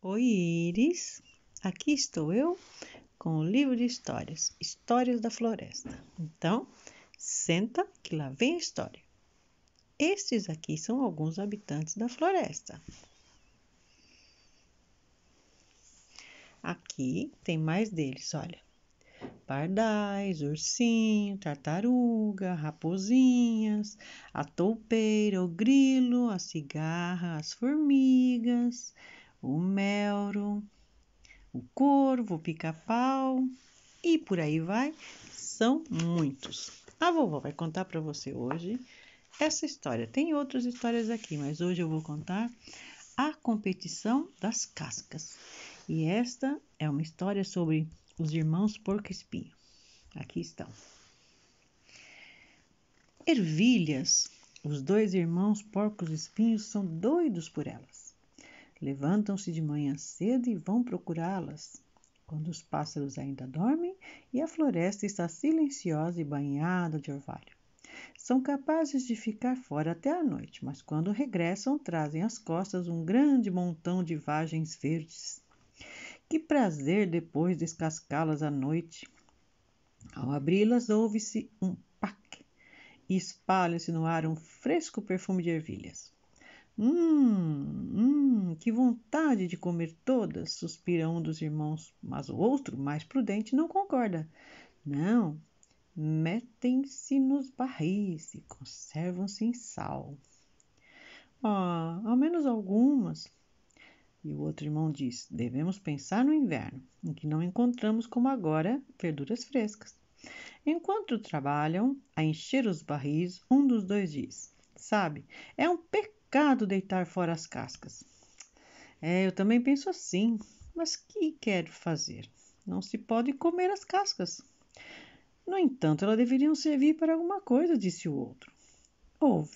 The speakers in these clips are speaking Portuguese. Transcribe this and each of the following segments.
Oi, Iris. Aqui estou eu com o livro de histórias, Histórias da Floresta. Então, senta que lá vem a história. Estes aqui são alguns habitantes da floresta. Aqui tem mais deles, olha. Pardais, ursinho, tartaruga, raposinhas, a toupeira, o grilo, a cigarra, as formigas, o melro, o corvo, o pica-pau e por aí vai. São muitos. A vovó vai contar para você hoje essa história. Tem outras histórias aqui, mas hoje eu vou contar a competição das cascas. E esta é uma história sobre os irmãos Porco-Espinho. Aqui estão. Ervilhas, os dois irmãos Porcos-Espinhos são doidos por elas. Levantam-se de manhã cedo e vão procurá-las, quando os pássaros ainda dormem e a floresta está silenciosa e banhada de orvalho. São capazes de ficar fora até a noite, mas quando regressam trazem às costas um grande montão de vagens verdes. Que prazer depois descascá-las à noite! Ao abri-las ouve-se um pac e espalha-se no ar um fresco perfume de ervilhas. Que vontade de comer todas, suspira um dos irmãos, mas o outro, mais prudente, não concorda. Não, metem-se nos barris e conservam-se em sal. Ao menos algumas. E o outro irmão diz, devemos pensar no inverno, em que não encontramos como agora verduras frescas. Enquanto trabalham a encher os barris, um dos dois diz, sabe, é um pecado deitar fora as cascas. Eu também penso assim, mas que quero fazer? Não se pode comer as cascas. No entanto, elas deveriam servir para alguma coisa, disse o outro. Ouve,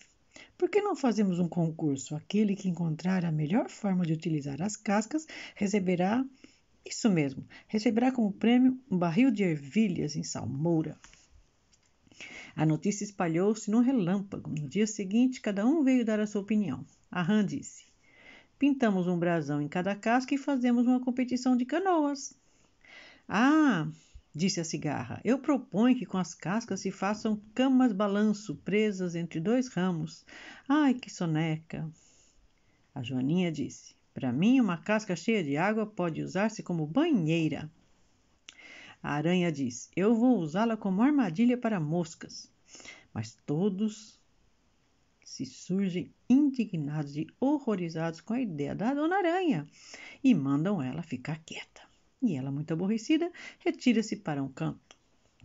por que não fazemos um concurso? Aquele que encontrar a melhor forma de utilizar as cascas receberá, isso mesmo, receberá como prêmio um barril de ervilhas em salmoura. A notícia espalhou-se num relâmpago. No dia seguinte, cada um veio dar a sua opinião. A rã disse, pintamos um brasão em cada casca e fazemos uma competição de canoas. Disse a cigarra, eu proponho que com as cascas se façam camas-balanço presas entre dois ramos. Ai, que soneca! A joaninha disse, para mim uma casca cheia de água pode usar-se como banheira. A aranha disse, eu vou usá-la como armadilha para moscas. Mas todos se surgem indignados e horrorizados com a ideia da dona aranha e mandam ela ficar quieta. E ela, muito aborrecida, retira-se para um canto,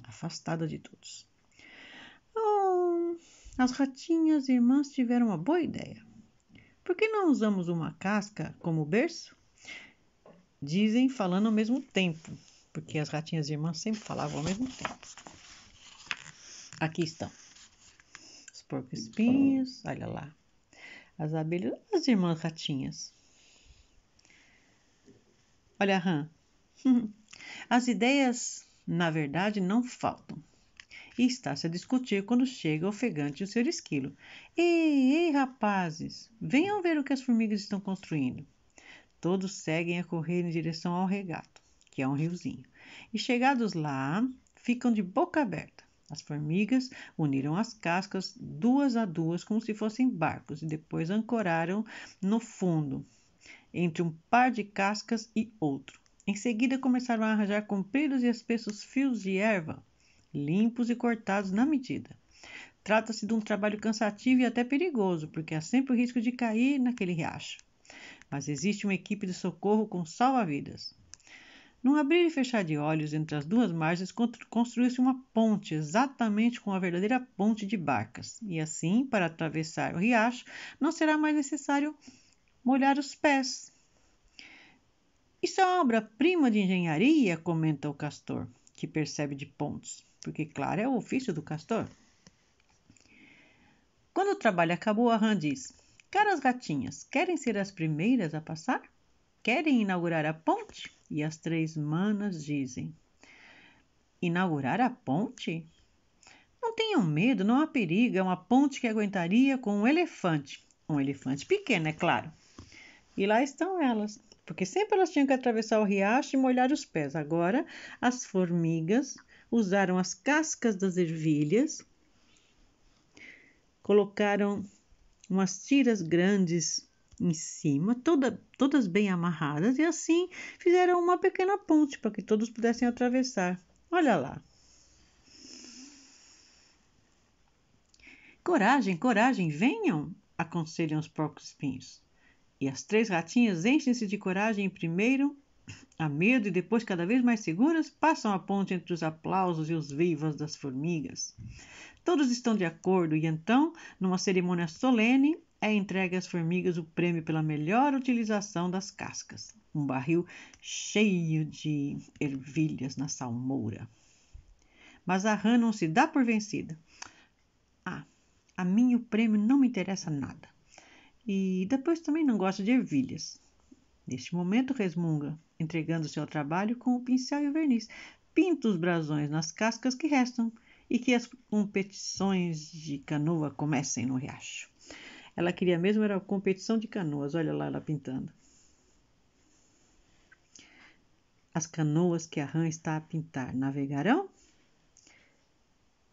afastada de todos. As ratinhas irmãs tiveram uma boa ideia. Por que não usamos uma casca como berço? Dizem falando ao mesmo tempo, porque as ratinhas irmãs sempre falavam ao mesmo tempo. Aqui estão os porcos-espinhos, olha lá, as abelhas, as irmãs ratinhas. Olha a rã. As ideias, na verdade, não faltam. E está-se a discutir quando chega ofegante o Sr. Esquilo. Ei, rapazes, venham ver o que as formigas estão construindo. Todos seguem a correr em direção ao regato, que é um riozinho. E chegados lá, ficam de boca aberta. As formigas uniram as cascas duas a duas como se fossem barcos e depois ancoraram no fundo, entre um par de cascas e outro. Em seguida começaram a arranjar compridos e espessos fios de erva, limpos e cortados na medida. Trata-se de um trabalho cansativo e até perigoso, porque há sempre o risco de cair naquele riacho. Mas existe uma equipe de socorro com salva-vidas. Num abrir e fechar de olhos entre as duas margens, construiu-se uma ponte, exatamente como uma verdadeira ponte de barcas. E assim, para atravessar o riacho, não será mais necessário molhar os pés. Isso é uma obra-prima de engenharia, comenta o castor, que percebe de pontes, porque, claro, é o ofício do castor. Quando o trabalho acabou, a rã diz, caras gatinhas, querem ser as primeiras a passar? Querem inaugurar a ponte? E as três manas dizem, inaugurar a ponte? Não tenham medo, não há perigo, é uma ponte que aguentaria com um elefante. Um elefante pequeno, é claro. E lá estão elas, porque sempre elas tinham que atravessar o riacho e molhar os pés. Agora, as formigas usaram as cascas das ervilhas, colocaram umas tiras grandes em cima, todas bem amarradas, e assim fizeram uma pequena ponte para que todos pudessem atravessar. Olha lá. Coragem, coragem, venham, aconselham os porcos-espinhos. E as 3 ratinhas enchem-se de coragem primeiro a medo e depois, cada vez mais seguras, passam a ponte entre os aplausos e os vivas das formigas. Todos estão de acordo e então, numa cerimônia solene, é entregue às formigas o prêmio pela melhor utilização das cascas. Um barril cheio de ervilhas na salmoura. Mas a rã não se dá por vencida. A mim o prêmio não me interessa nada. E depois também não gosto de ervilhas. Neste momento resmunga, entregando-se ao trabalho com o pincel e o verniz. Pinta os brasões nas cascas que restam e que as competições de canoa comecem no riacho. Ela queria mesmo era a competição de canoas. Olha lá ela pintando. As canoas que a rã está a pintar navegarão?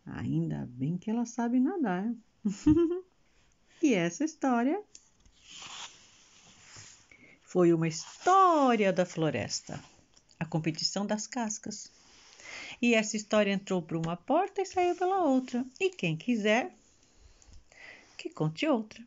Ainda bem que ela sabe nadar. E essa história foi uma história da floresta, a competição das cascas. E essa história entrou por uma porta e saiu pela outra. E quem quiser, que conte outra.